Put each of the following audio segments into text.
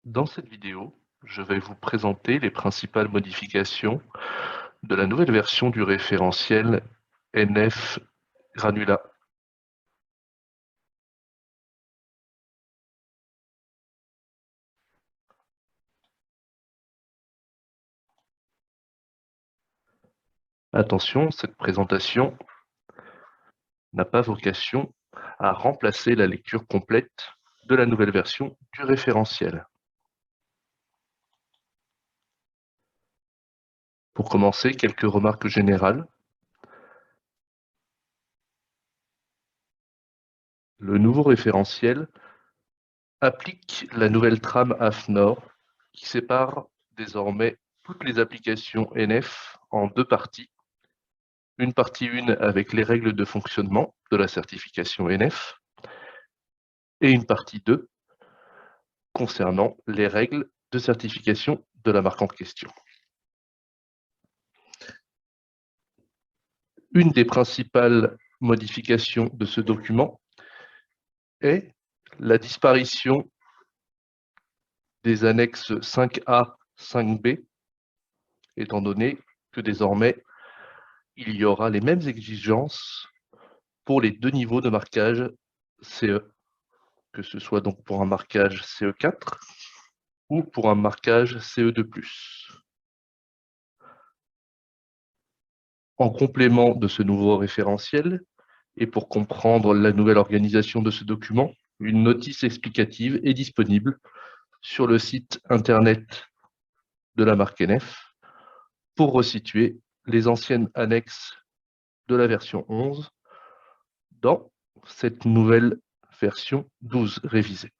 Dans cette vidéo, je vais vous présenter les principales modifications de la nouvelle version du référentiel NF Granula. Attention, cette présentation n'a pas vocation à remplacer la lecture complète de la nouvelle version du référentiel. Pour commencer, quelques remarques générales. Le nouveau référentiel applique la nouvelle trame AFNOR qui sépare désormais toutes les applications NF en deux parties. Une partie 1 avec les règles de fonctionnement de la certification NF et une partie 2 concernant les règles de certification de la marque en question. Une des principales modifications de ce document est la disparition des annexes 5A, 5B, étant donné que désormais, il y aura les mêmes exigences pour les deux niveaux de marquage CE, que ce soit donc pour un marquage CE4 ou pour un marquage CE2+. En complément de ce nouveau référentiel, et pour comprendre la nouvelle organisation de ce document, une notice explicative est disponible sur le site internet de la marque NF pour resituer les anciennes annexes de la version 11 dans cette nouvelle version 12 révisée.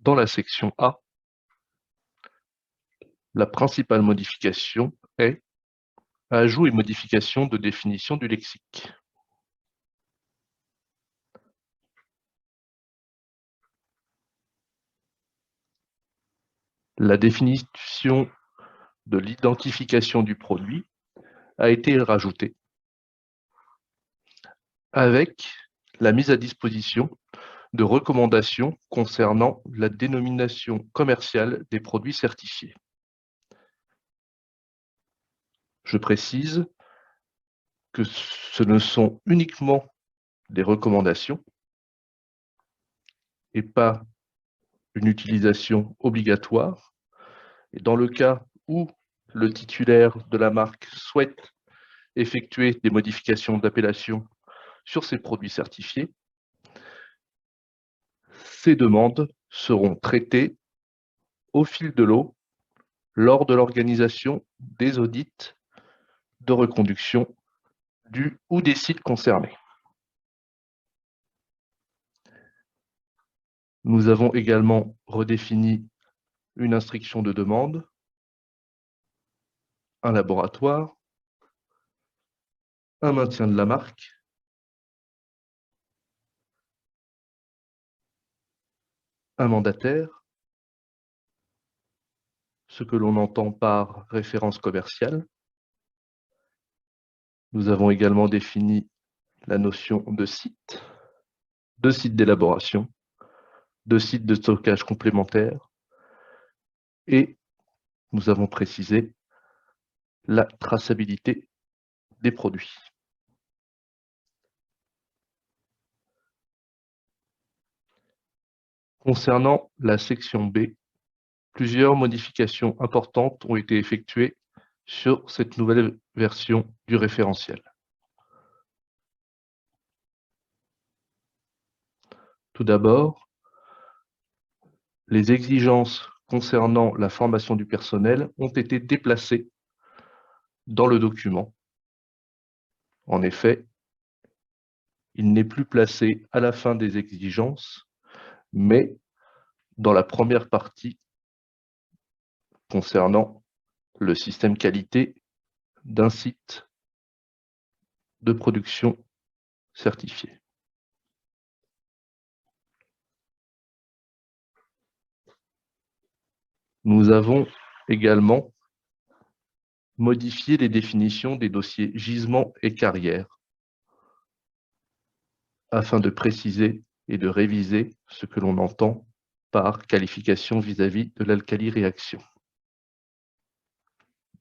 Dans la section A, la principale modification est ajout et modification de définition du lexique. La définition de l'identification du produit a été rajoutée avec la mise à disposition de recommandations concernant la dénomination commerciale des produits certifiés. Je précise que ce ne sont uniquement des recommandations et pas une utilisation obligatoire. Et dans le cas où le titulaire de la marque souhaite effectuer des modifications d'appellation sur ces produits certifiés, ces demandes seront traitées au fil de l'eau lors de l'organisation des audits de reconduction du ou des sites concernés. Nous avons également redéfini une instruction de demande, un laboratoire, un maintien de la marque, un mandataire, ce que l'on entend par référence commerciale. Nous avons également défini la notion de site d'élaboration, de site de stockage complémentaire, et nous avons précisé la traçabilité des produits. Concernant la section B, plusieurs modifications importantes ont été effectuées sur cette nouvelle version du référentiel. Tout d'abord, les exigences concernant la formation du personnel ont été déplacées dans le document. En effet, il n'est plus placé à la fin des exigences, mais dans la première partie concernant le système qualité d'un site de production certifié. Nous avons également modifié les définitions des dossiers gisements et carrières afin de préciser et de réviser ce que l'on entend par qualification vis-à-vis de l'alcali-réaction.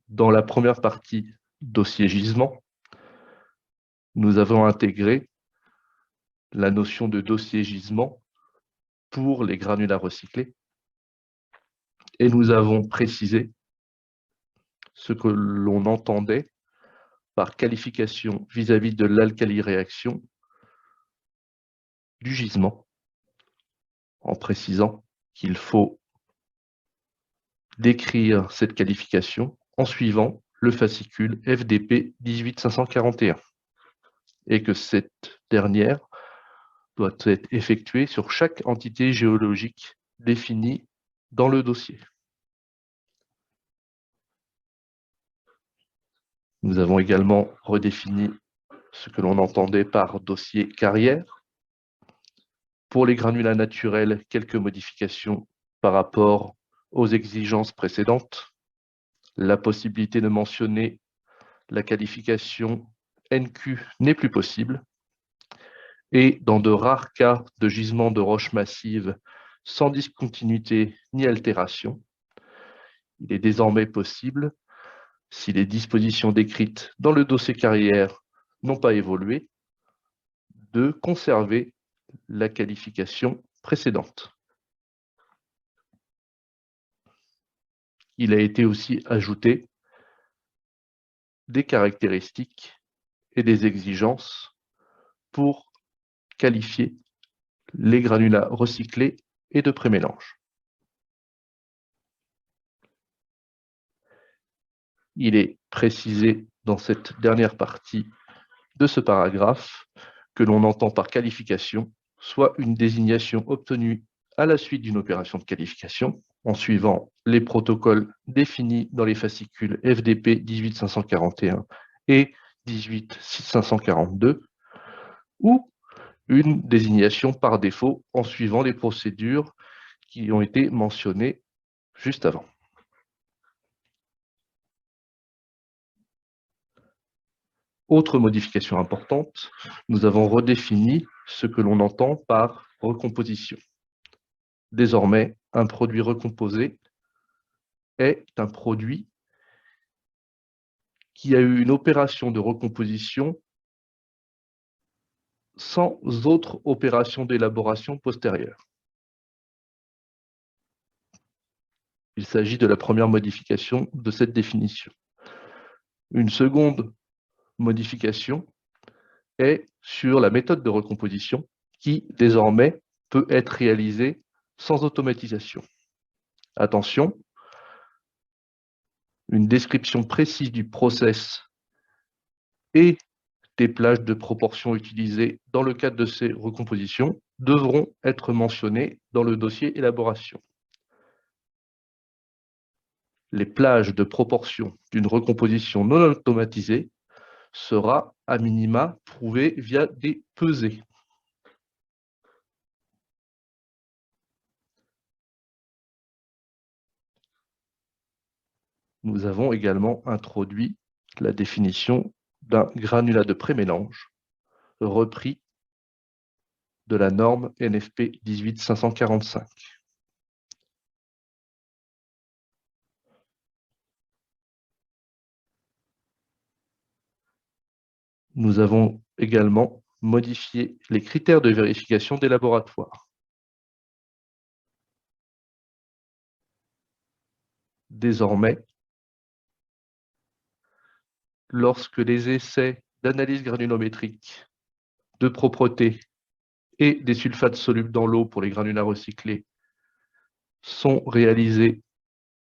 Dans la première partie dossier gisement, nous avons intégré la notion de dossier gisement pour les granulats recyclés et nous avons précisé ce que l'on entendait par qualification vis-à-vis de l'alcali-réaction du gisement, en précisant qu'il faut décrire cette qualification en suivant le fascicule FDP 18541 et que cette dernière doit être effectuée sur chaque entité géologique définie dans le dossier. Nous avons également redéfini ce que l'on entendait par dossier carrière. Pour les granulats naturels, quelques modifications par rapport aux exigences précédentes. La possibilité de mentionner la qualification NQ n'est plus possible. Et dans de rares cas de gisement de roches massives sans discontinuité ni altération, il est désormais possible, si les dispositions décrites dans le dossier carrière n'ont pas évolué, de conserver la qualification précédente. Il a été aussi ajouté des caractéristiques et des exigences pour qualifier les granulats recyclés et de prémélange. Il est précisé dans cette dernière partie de ce paragraphe que l'on entend par qualification soit une désignation obtenue à la suite d'une opération de qualification en suivant les protocoles définis dans les fascicules FDP 18541 et 18542 ou une désignation par défaut en suivant les procédures qui ont été mentionnées juste avant. Autre modification importante, nous avons redéfini ce que l'on entend par recomposition. Désormais, un produit recomposé est un produit qui a eu une opération de recomposition sans autre opération d'élaboration postérieure. Il s'agit de la première modification de cette définition. Une seconde modification est sur la méthode de recomposition qui, désormais, peut être réalisée sans automatisation. Attention, une description précise du process et des plages de proportion utilisées dans le cadre de ces recompositions devront être mentionnées dans le dossier élaboration. Les plages de proportion d'une recomposition non automatisée sera à minima prouvée via des pesées. Nous avons également introduit la définition d'un granulat de prémélange repris de la norme NFP 18545. Nous avons également modifié les critères de vérification des laboratoires. Désormais, lorsque les essais d'analyse granulométrique de propreté et des sulfates solubles dans l'eau pour les granulats recyclés sont réalisés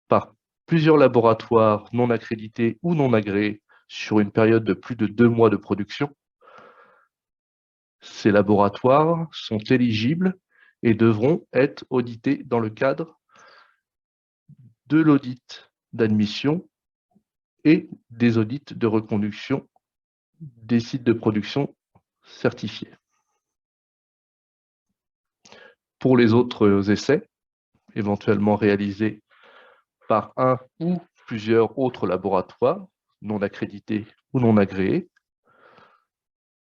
par plusieurs laboratoires non accrédités ou non agréés sur une période de plus de 2 mois de production, ces laboratoires sont éligibles et devront être audités dans le cadre de l'audit d'admission et des audits de reconduction des sites de production certifiés. Pour les autres essais, éventuellement réalisés par un ou plusieurs autres laboratoires non accrédités ou non agréés.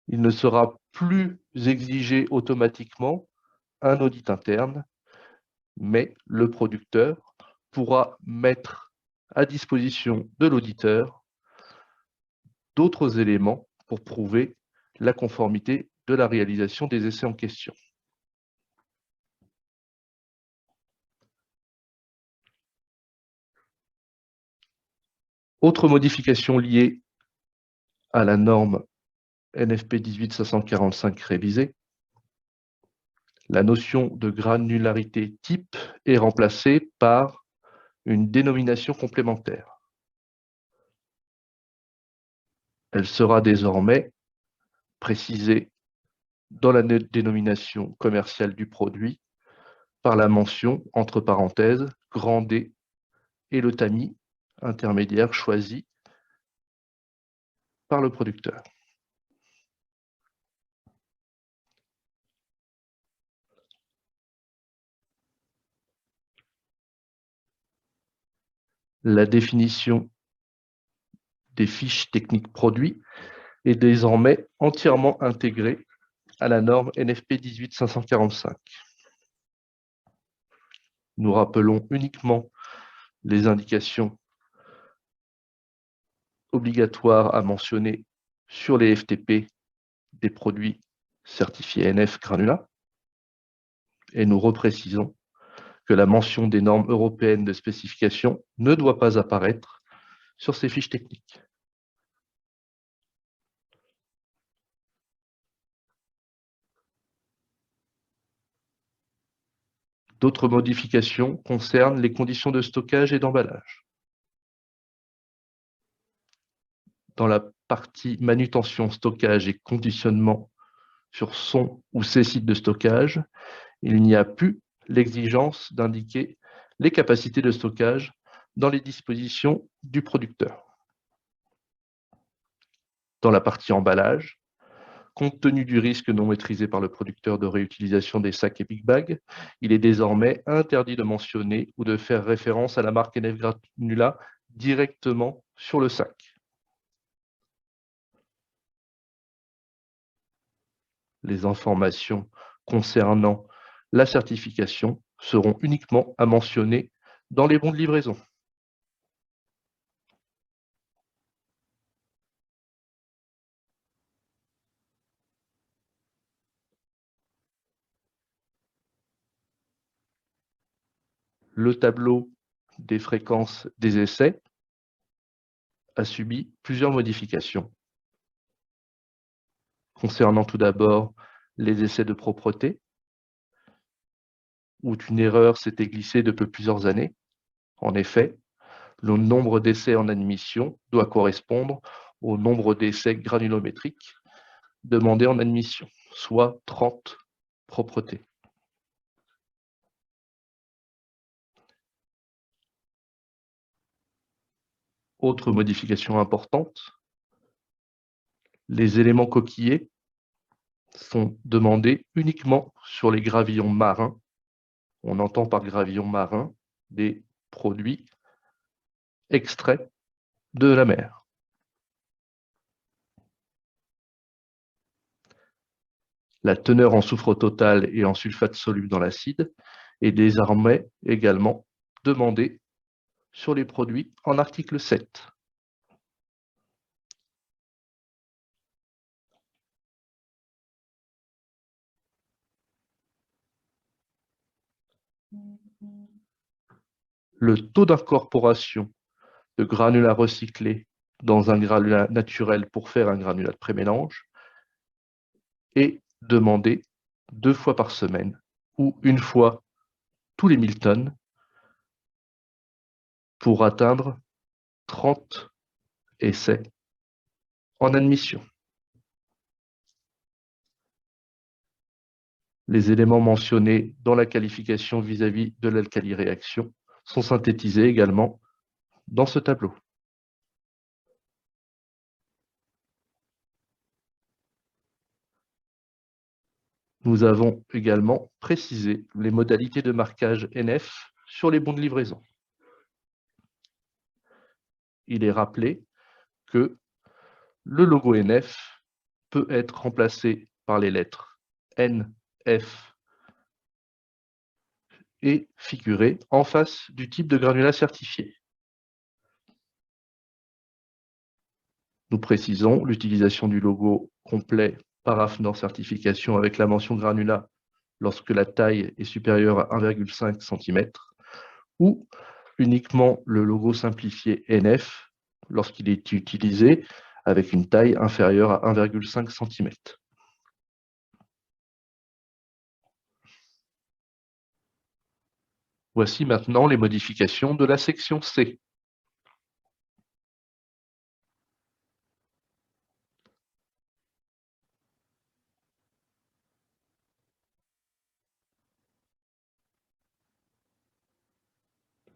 Il ne sera plus exigé automatiquement un audit interne, mais le producteur pourra mettre à disposition de l'auditeur d'autres éléments pour prouver la conformité de la réalisation des essais en question. Autre modification liée à la norme NFP 18545 révisée, la notion de granularité type est remplacée par une dénomination complémentaire. Elle sera désormais précisée dans la dénomination commerciale du produit par la mention, entre parenthèses, grand D et le tamis intermédiaire choisi par le producteur. La définition des fiches techniques produits est désormais entièrement intégrée à la norme NFP 18545. Nous rappelons uniquement les indications obligatoires à mentionner sur les FTP des produits certifiés NF Granula et nous reprécisons que la mention des normes européennes de spécification ne doit pas apparaître sur ces fiches techniques. D'autres modifications concernent les conditions de stockage et d'emballage. Dans la partie manutention, stockage et conditionnement sur son ou ses sites de stockage, il n'y a plus l'exigence d'indiquer les capacités de stockage dans les dispositions du producteur. Dans la partie emballage, compte tenu du risque non maîtrisé par le producteur de réutilisation des sacs et big bags, il est désormais interdit de mentionner ou de faire référence à la marque NF Granula directement sur le sac. Les informations concernant la certification seront uniquement à mentionner dans les bons de livraison. Le tableau des fréquences des essais a subi plusieurs modifications. Concernant tout d'abord les essais de propreté, où une erreur s'était glissée depuis plusieurs années. En effet, le nombre d'essais en admission doit correspondre au nombre d'essais granulométriques demandés en admission, soit 30 propretés. Autre modification importante, les éléments coquillés sont demandés uniquement sur les gravillons marins. On entend par gravillon marin des produits extraits de la mer. La teneur en soufre total et en sulfate soluble dans l'acide est désormais également demandée sur les produits en article 7. Le taux d'incorporation de granulats recyclés dans un granulat naturel pour faire un granulat de prémélange est demandé 2 fois par semaine ou 1 fois tous les 1000 tonnes pour atteindre 30 essais en admission. Les éléments mentionnés dans la qualification vis-à-vis de l'alcali-réaction sont synthétisés également dans ce tableau. Nous avons également précisé les modalités de marquage NF sur les bons de livraison. il est rappelé que le logo NF peut être remplacé par les lettres N, F et figurer en face du type de granulat certifié. Nous précisons l'utilisation du logo complet par AFNOR certification avec la mention granulat lorsque la taille est supérieure à 1,5 cm ou uniquement le logo simplifié NF lorsqu'il est utilisé avec une taille inférieure à 1,5 cm. Voici maintenant les modifications de la section C.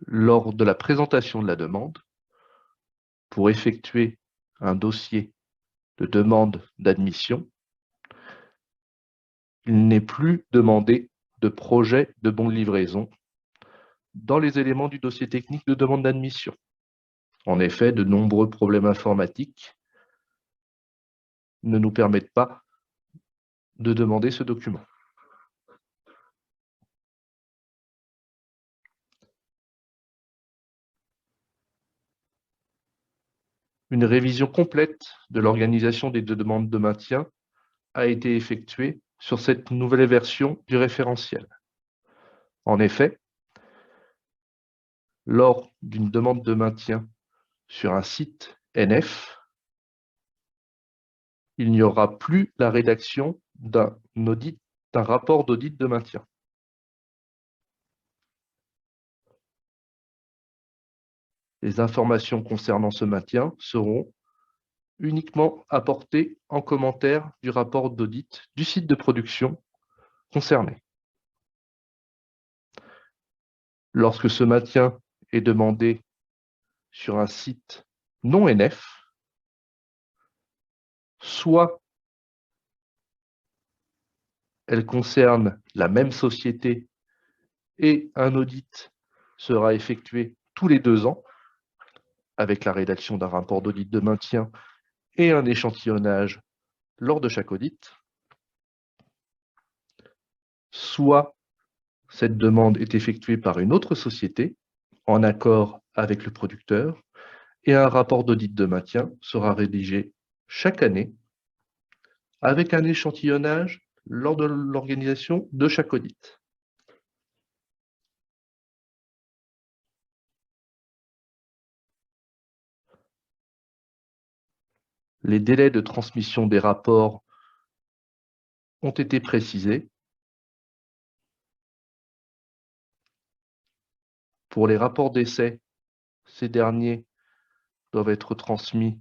Lors de la présentation de la demande, pour effectuer un dossier de demande d'admission, il n'est plus demandé de projet de bon de livraison dans les éléments du dossier technique de demande d'admission. En effet, de nombreux problèmes informatiques ne nous permettent pas de demander ce document. Une révision complète de l'organisation des deux demandes de maintien a été effectuée sur cette nouvelle version du référentiel. En effet, lors d'une demande de maintien sur un site NF, il n'y aura plus la rédaction d'un rapport d'audit de maintien. Les informations concernant ce maintien seront uniquement apportées en commentaire du rapport d'audit du site de production concerné. Lorsque ce maintien est demandé sur un site non NF, soit elle concerne la même société et un audit sera effectué tous les 2 ans avec la rédaction d'un rapport d'audit de maintien et un échantillonnage lors de chaque audit, soit cette demande est effectuée par une autre société en accord avec le producteur et un rapport d'audit de maintien sera rédigé chaque année avec un échantillonnage lors de l'organisation de chaque audit. Les délais de transmission des rapports ont été précisés. Pour les rapports d'essai, ces derniers doivent être transmis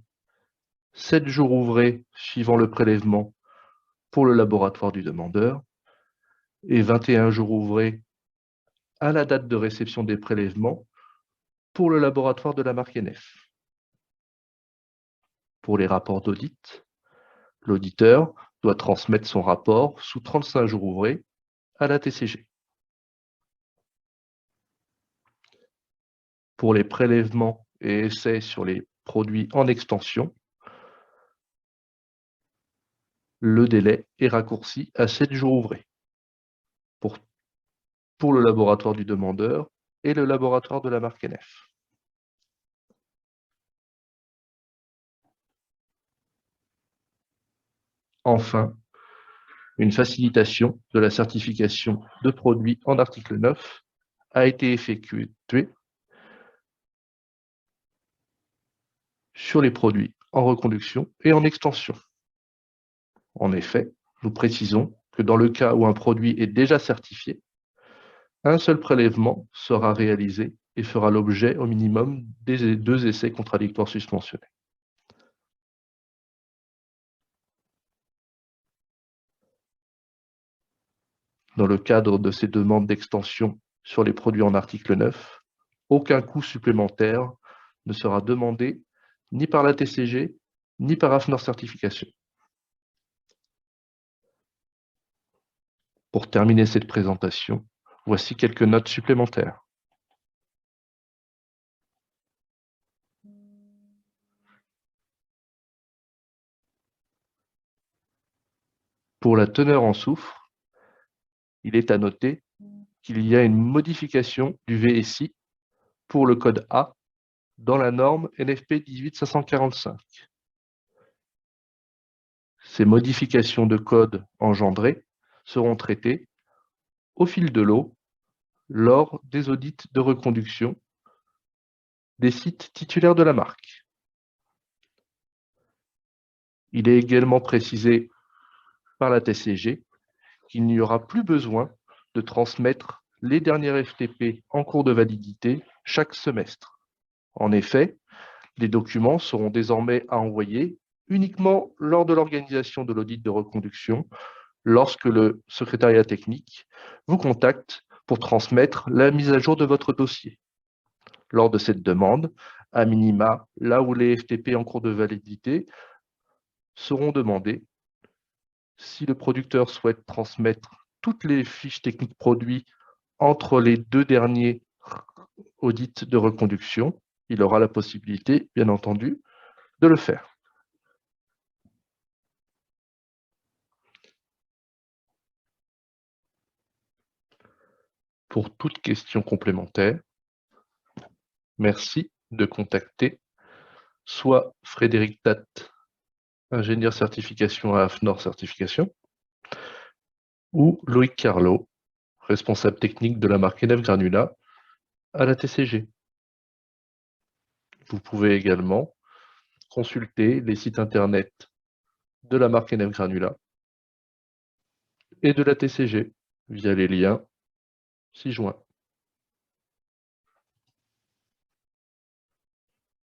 7 jours ouvrés suivant le prélèvement pour le laboratoire du demandeur et 21 jours ouvrés à la date de réception des prélèvements pour le laboratoire de la marque NF. Pour les rapports d'audit, l'auditeur doit transmettre son rapport sous 35 jours ouvrés à la TCG. Pour les prélèvements et essais sur les produits en extension, le délai est raccourci à 7 jours ouvrés pour le laboratoire du demandeur et le laboratoire de la marque NF. Enfin, une facilitation de la certification de produits en article 9 a été effectuée sur les produits en reconduction et en extension. En effet, nous précisons que dans le cas où un produit est déjà certifié, un seul prélèvement sera réalisé et fera l'objet au minimum des 2 essais contradictoires susmentionnés. Dans le cadre de ces demandes d'extension sur les produits en article 9, aucun coût supplémentaire ne sera demandé ni par la TCG, ni par AFNOR Certification. Pour terminer cette présentation, voici quelques notes supplémentaires. Pour la teneur en soufre, il est à noter qu'il y a une modification du VSI pour le code A dans la norme NFP 18545. Ces modifications de code engendrées seront traitées au fil de l'eau lors des audits de reconduction des sites titulaires de la marque. Il est également précisé par la TCG qu'il n'y aura plus besoin de transmettre les derniers FTP en cours de validité chaque semestre. En effet, les documents seront désormais à envoyer uniquement lors de l'organisation de l'audit de reconduction, lorsque le secrétariat technique vous contacte pour transmettre la mise à jour de votre dossier. Lors de cette demande, à minima, là où les FTP en cours de validité seront demandés, si le producteur souhaite transmettre toutes les fiches techniques produits entre les deux derniers audits de reconduction, il aura la possibilité, bien entendu, de le faire. Pour toute question complémentaire, merci de contacter soit Frédéric Tatt, ingénieur certification à AFNOR Certification, ou Loïc Carlot, responsable technique de la marque NF Granula à la TCG. Vous pouvez également consulter les sites internet de la marque NF Granula et de la TCG via les liens ci-joints.